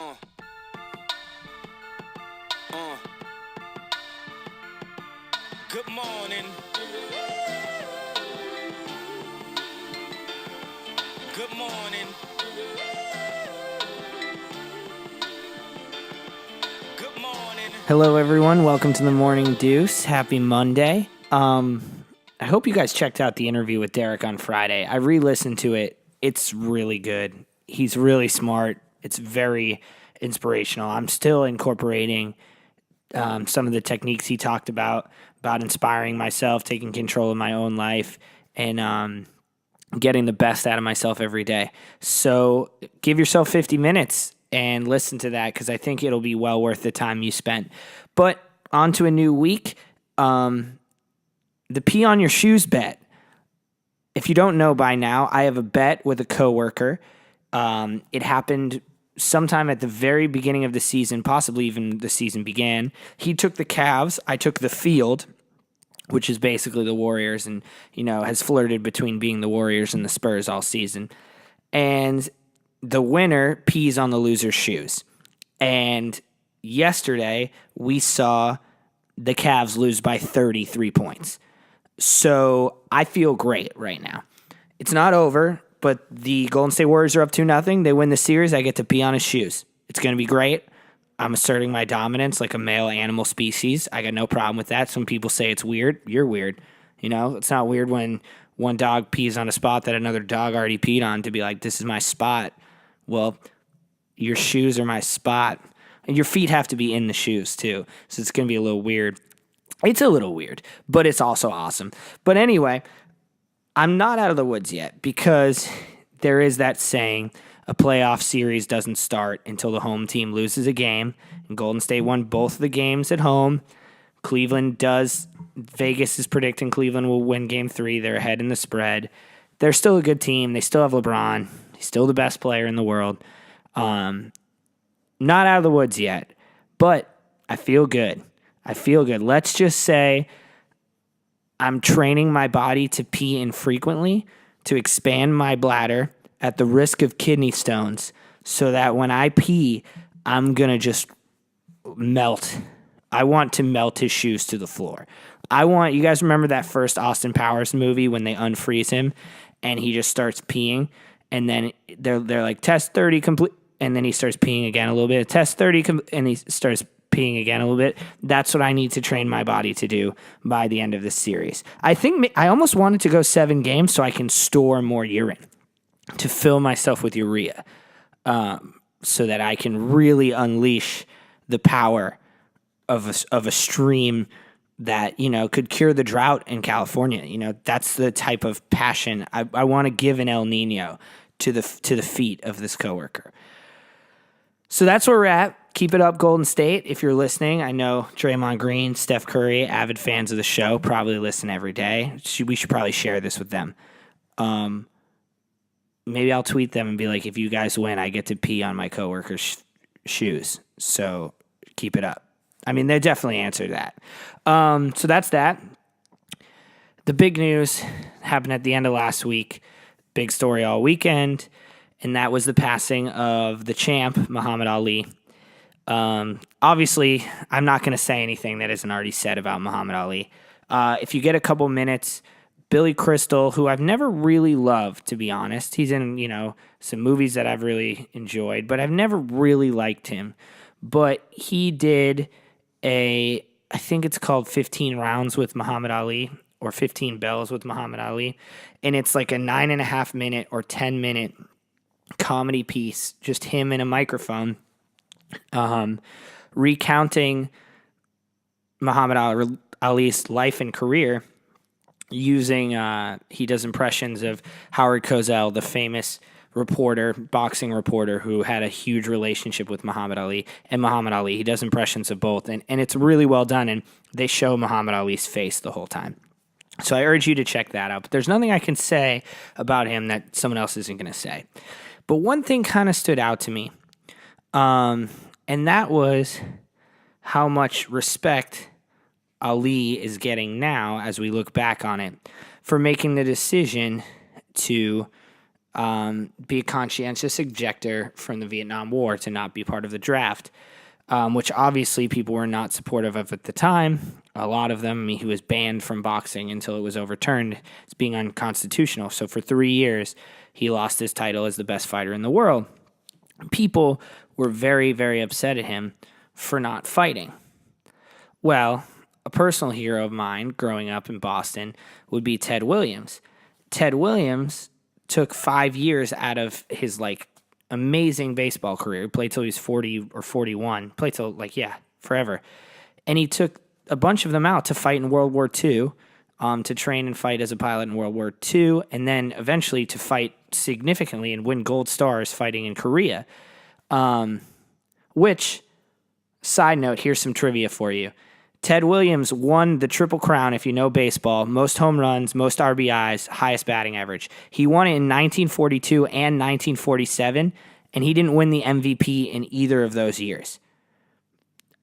Uh, uh. Good morning. Good morning. Good morning. Hello, everyone. Welcome to the Morning Deuce. Happy Monday. I hope you guys checked out the interview with Derek on Friday. I re-listened to it. It's really good. He's really smart. It's very inspirational. I'm still incorporating some of the techniques he talked about inspiring myself, taking control of my own life, and getting the best out of myself every day. So give yourself 50 minutes and listen to that because I think it'll be well worth the time you spent. But on to a new week. The pee on your shoes bet. If you don't know by now, I have a bet with a coworker. It happened sometime at the very beginning of the season, possibly even the season began. He took the Cavs. I took the field, which is basically the Warriors, and has flirted between being the Warriors and the Spurs all season. And the winner pees on the loser's shoes. And yesterday we saw the Cavs lose by 33 points. So I feel great right now. It's not over, but the Golden State Warriors are up 2-0. They win the series. I get to pee on his shoes. It's going to be great. I'm asserting my dominance like a male animal species. I got no problem with that. Some people say it's weird. You're weird. It's not weird when one dog pees on a spot that another dog already peed on to be like, this is my spot. Well, your shoes are my spot. And your feet have to be in the shoes too. So it's going to be a little weird. It's a little weird, but it's also awesome. But anyway, I'm not out of the woods yet because there is that saying, a playoff series doesn't start until the home team loses a game. And Golden State won both of the games at home. Cleveland does. Vegas is predicting Cleveland will win game 3. They're ahead in the spread. They're still a good team. They still have LeBron. He's still the best player in the world. Not out of the woods yet, but I feel good. Let's just say I'm training my body to pee infrequently, to expand my bladder at the risk of kidney stones, so that when I pee, I'm going to just melt. I want to melt his shoes to the floor. You guys remember that first Austin Powers movie when they unfreeze him and he just starts peeing, and then they're like, test 30 complete, and then he starts peeing again a little bit. Test 30 and he starts peeing again a little bit. That's what I need to train my body to do by the end of this series. I think I almost wanted to go 7 games so I can store more urine, to fill myself with urea, so that I can really unleash the power of a stream that could cure the drought in California. That's the type of passion I want to give an El Nino to the feet of this coworker. So that's where we're at. Keep it up, Golden State. If you're listening, I know Draymond Green, Steph Curry, avid fans of the show, probably listen every day. We should probably share this with them. Maybe I'll tweet them and be like, if you guys win, I get to pee on my coworker's shoes. So keep it up. I mean, they definitely answered that. So that's that. The big news happened at the end of last week. Big story all weekend. And that was the passing of the champ, Muhammad Ali. Obviously, I'm not going to say anything that isn't already said about Muhammad Ali. If you get a couple minutes, Billy Crystal, who I've never really loved, to be honest. He's in, some movies that I've really enjoyed, but I've never really liked him. But he did I think it's called 15 Rounds with Muhammad Ali, or 15 Bells with Muhammad Ali. And it's like a 9.5 minute or 10 minute comedy piece, just him in a microphone, recounting Muhammad Ali's life and career using, he does impressions of Howard Cosell, the famous boxing reporter who had a huge relationship with Muhammad Ali, and Muhammad Ali. He does impressions of both, and it's really well done, and they show Muhammad Ali's face the whole time. So I urge you to check that out. But there's nothing I can say about him that someone else isn't going to say. But one thing kind of stood out to me, and that was how much respect Ali is getting now as we look back on it for making the decision to be a conscientious objector from the Vietnam War to not be part of the draft, which obviously people were not supportive of at the time. A lot of them, he was banned from boxing until it was overturned as being unconstitutional. So for 3 years, he lost his title as the best fighter in the world. People were very, very upset at him for not fighting. Well, a personal hero of mine growing up in Boston would be Ted Williams. Ted Williams took 5 years out of his amazing baseball career. He played till he was 40 or 41. Played till forever. And he took a bunch of them out to fight in World War II, to train and fight as a pilot in World War II, and then eventually to fight significantly and win gold stars fighting in Korea. Which, side note, here's some trivia for you. Ted Williams won the Triple Crown, if you know baseball, most home runs, most RBIs, highest batting average. He won it in 1942 and 1947, and he didn't win the MVP in either of those years.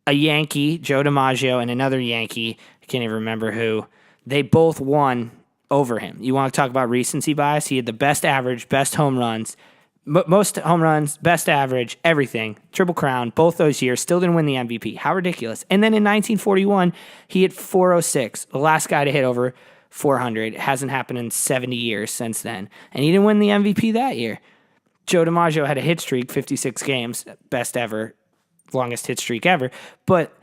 A Yankee, Joe DiMaggio, and another Yankee, I can't even remember who, they both won over him. You want to talk about recency bias? He had the best average, best home runs, most home runs, best average, everything. Triple Crown, both those years, still didn't win the MVP. How ridiculous. And then in 1941, he hit 406, the last guy to hit over 400. It hasn't happened in 70 years since then. And he didn't win the MVP that year. Joe DiMaggio had a hit streak, 56 games, best ever, longest hit streak ever. But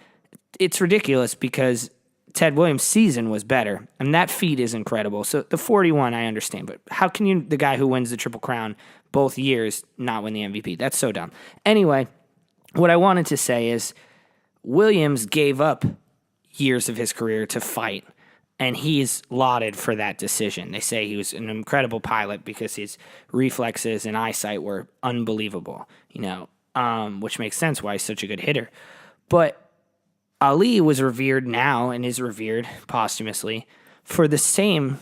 it's ridiculous because Ted Williams' season was better, and that feat is incredible. So the 41, I understand, but how can the guy who wins the Triple Crown both years not win the MVP? That's so dumb. Anyway, what I wanted to say is Williams gave up years of his career to fight, and he's lauded for that decision. They say he was an incredible pilot because his reflexes and eyesight were unbelievable, which makes sense why he's such a good hitter. But Ali was revered now and is revered posthumously for the same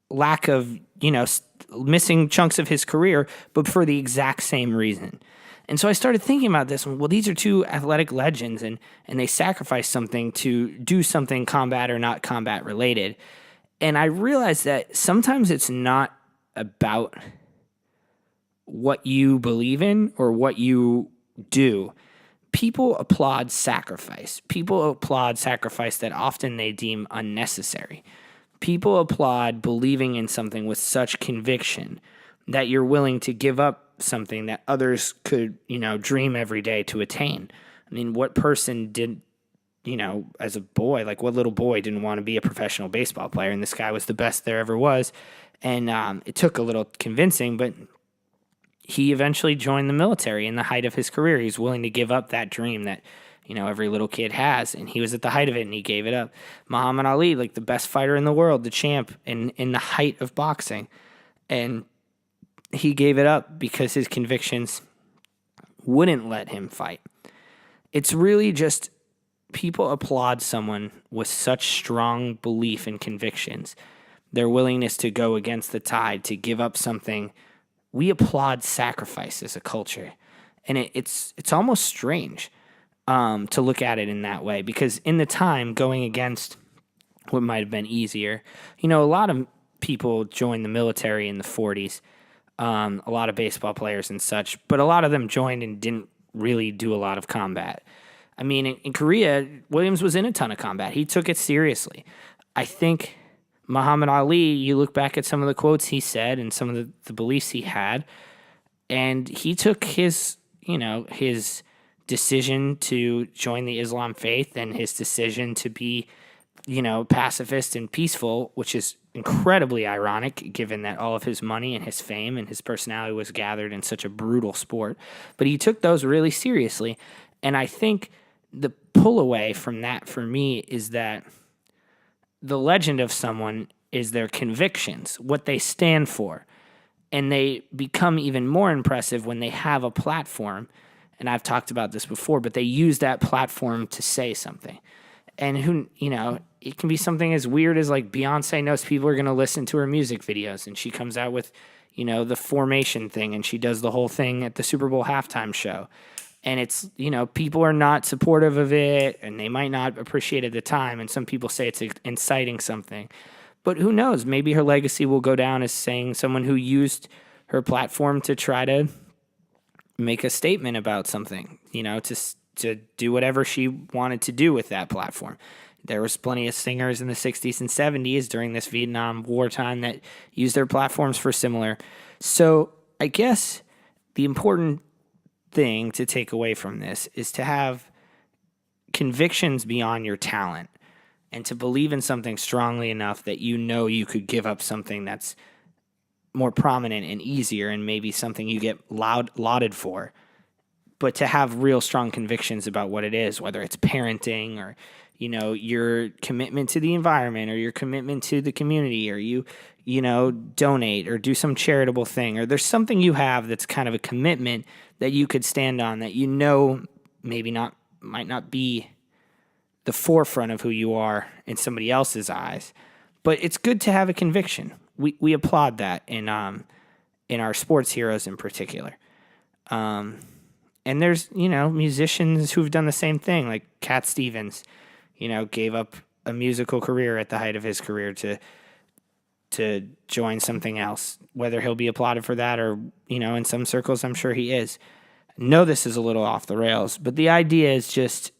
lack of, missing chunks of his career, but for the exact same reason. And so I started thinking about this. Well, these are two athletic legends, and they sacrificed something to do something combat or not combat related. And I realized that sometimes it's not about what you believe in or what you do. People applaud sacrifice. People applaud sacrifice that often they deem unnecessary. People applaud believing in something with such conviction that you're willing to give up something that others could, dream every day to attain. I mean, what person did, as a boy, what little boy didn't want to be a professional baseball player? And this guy was the best there ever was. And it took a little convincing, but he eventually joined the military in the height of his career. He's willing to give up that dream that, every little kid has. And he was at the height of it, and he gave it up. Muhammad Ali, the best fighter in the world, the champ in the height of boxing. And he gave it up because his convictions wouldn't let him fight. It's really just people applaud someone with such strong belief and convictions, their willingness to go against the tide, to give up something. We applaud sacrifice as a culture. And it's almost strange to look at it in that way, because in the time, going against what might have been easier, a lot of people joined the military in the 40s, a lot of baseball players and such, but a lot of them joined and didn't really do a lot of combat. I mean, in Korea, Williams was in a ton of combat. He took it seriously. I think Muhammad Ali, you look back at some of the quotes he said and some of the beliefs he had, and he took his decision to join the Islam faith and his decision to be, pacifist and peaceful, which is incredibly ironic given that all of his money and his fame and his personality was gathered in such a brutal sport. But he took those really seriously. And I think the pull away from that for me is that the legend of someone is their convictions, what they stand for. And they become even more impressive when they have a platform. And I've talked about this before, but they use that platform to say something. And it can be something as weird as Beyonce knows people are going to listen to her music videos, and she comes out with, the formation thing, and she does the whole thing at the Super Bowl halftime show. And it's, people are not supportive of it, and they might not appreciate it at the time. And some people say it's inciting something. But who knows? Maybe her legacy will go down as saying someone who used her platform to try to make a statement about something, to do whatever she wanted to do with that platform. There was plenty of singers in the 60s and 70s during this Vietnam War time that used their platforms for similar. So I guess the important thing to take away from this is to have convictions beyond your talent and to believe in something strongly enough that you could give up something that's more prominent and easier and maybe something you get lauded for, but to have real strong convictions about what it is, whether it's parenting or, your commitment to the environment or your commitment to the community or you donate or do some charitable thing, or there's something you have that's kind of a commitment that you could stand on that might not be the forefront of who you are in somebody else's eyes, but it's good to have a conviction. We applaud that in our sports heroes in particular. And there's, musicians who've done the same thing, like Cat Stevens, gave up a musical career at the height of his career to join something else. Whether he'll be applauded for that or, in some circles, I'm sure he is. No, this is a little off the rails, but the idea is just,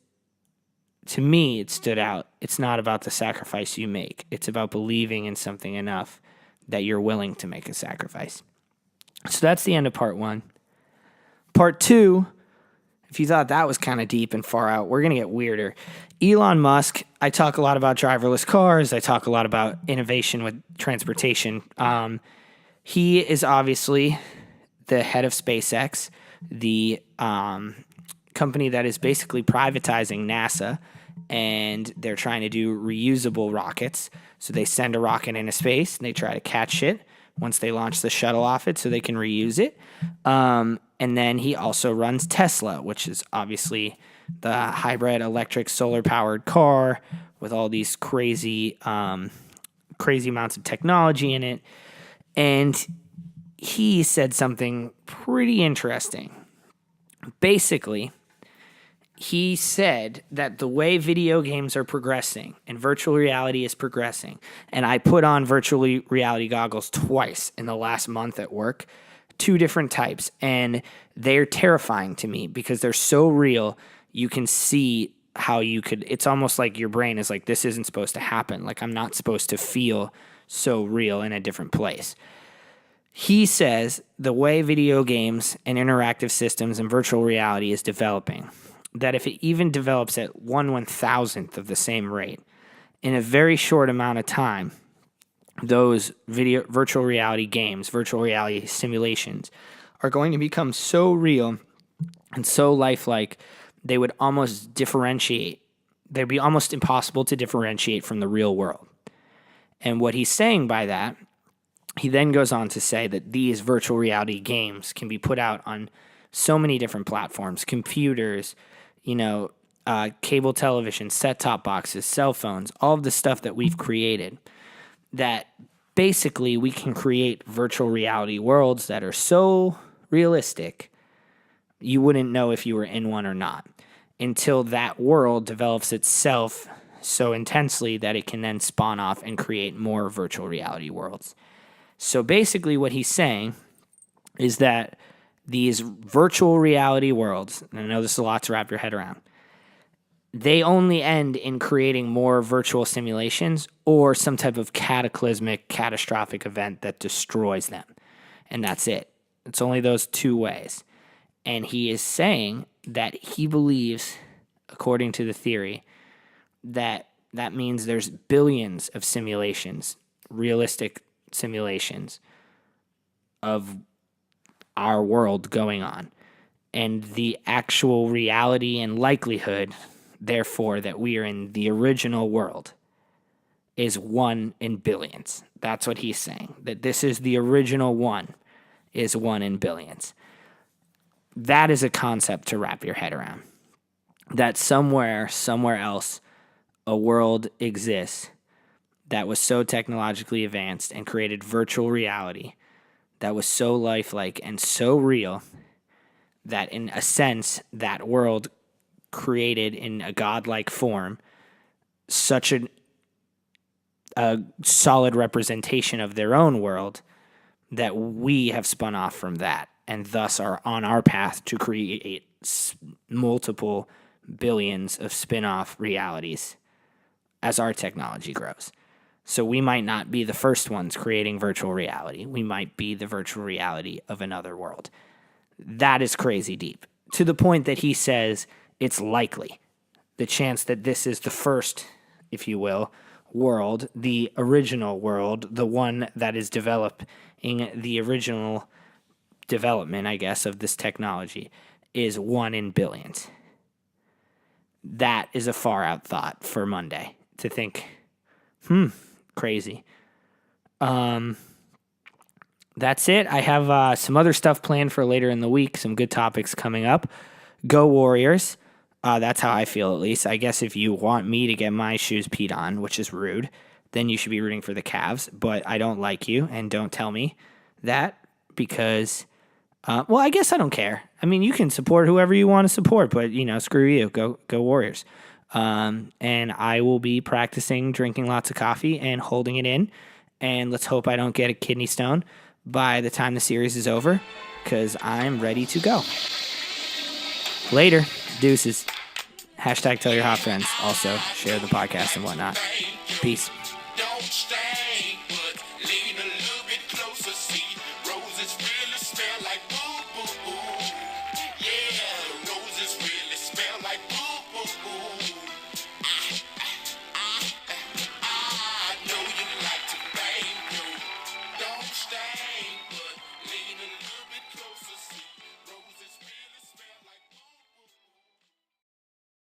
to me, it stood out. It's not about the sacrifice you make. It's about believing in something enough that you're willing to make a sacrifice. So that's the end of part 1. Part 2, if you thought that was kind of deep and far out, we're going to get weirder. Elon Musk, I talk a lot about driverless cars. I talk a lot about innovation with transportation. He is obviously the head of SpaceX, the company that is basically privatizing NASA, and they're trying to do reusable rockets. So they send a rocket into space, and they try to catch it once they launch the shuttle off it so they can reuse it. And then he also runs Tesla, which is obviously the hybrid electric solar-powered car with all these crazy amounts of technology in it. And he said something pretty interesting. Basically, he said that the way video games are progressing and virtual reality is progressing, and I put on virtual reality goggles twice in the last month at work, 2 different types, and they're terrifying to me because they're so real. You can see how it's almost like your brain is like, this isn't supposed to happen. Like, I'm not supposed to feel so real in a different place. He says the way video games and interactive systems and virtual reality is developing, that if it even develops at 1/1000th of the same rate, in a very short amount of time, those virtual reality games, virtual reality simulations are going to become so real and so lifelike, they would almost differentiate. They'd be almost impossible to differentiate from the real world. And what he's saying by that, he then goes on to say that these virtual reality games can be put out on so many different platforms, computers, cable television, set-top boxes, cell phones, all of the stuff that we've created, that basically we can create virtual reality worlds that are so realistic you wouldn't know if you were in one or not until that world develops itself so intensely that it can then spawn off and create more virtual reality worlds. So basically what he's saying is that these virtual reality worlds, and I know this is a lot to wrap your head around, they only end in creating more virtual simulations or some type of catastrophic event that destroys them. And that's it. It's only those 2 ways. And he is saying that he believes, according to the theory, that means there's billions of simulations, realistic simulations of our world going on. And the actual reality and likelihood, therefore, that we are in the original world is 1 in billions. That's what he's saying, that this is the original one, is 1 in billions. That is a concept to wrap your head around. That somewhere else, a world exists that was so technologically advanced and created virtual reality that was so lifelike and so real that, in a sense, that world created in a godlike form such a solid representation of their own world, that we have spun off from that and thus are on our path to create multiple billions of spin-off realities as our technology grows. So we might not be the first ones creating virtual reality. We might be the virtual reality of another world. That is crazy deep, to the point that he says it's likely. The chance that this is the first, if you will, world, the original world, the one that is developing the original development, I guess, of this technology, is 1 in billions. That is a far out thought for Monday to think, crazy. That's it. I have some other stuff planned for later in the week, some good topics coming up. Go Warriors. That's how I feel, at least. I guess if you want me to get my shoes peed on, which is rude, then you should be rooting for the Cavs. But I don't like you, and don't tell me that because, well, I guess I don't care. I mean, you can support whoever you want to support, but, screw you. Go Warriors. And I will be practicing drinking lots of coffee and holding it in. And let's hope I don't get a kidney stone by the time the series is over, because I'm ready to go. Later. Deuces. Hashtag tell your hot friends. Also, share the podcast and whatnot. Peace.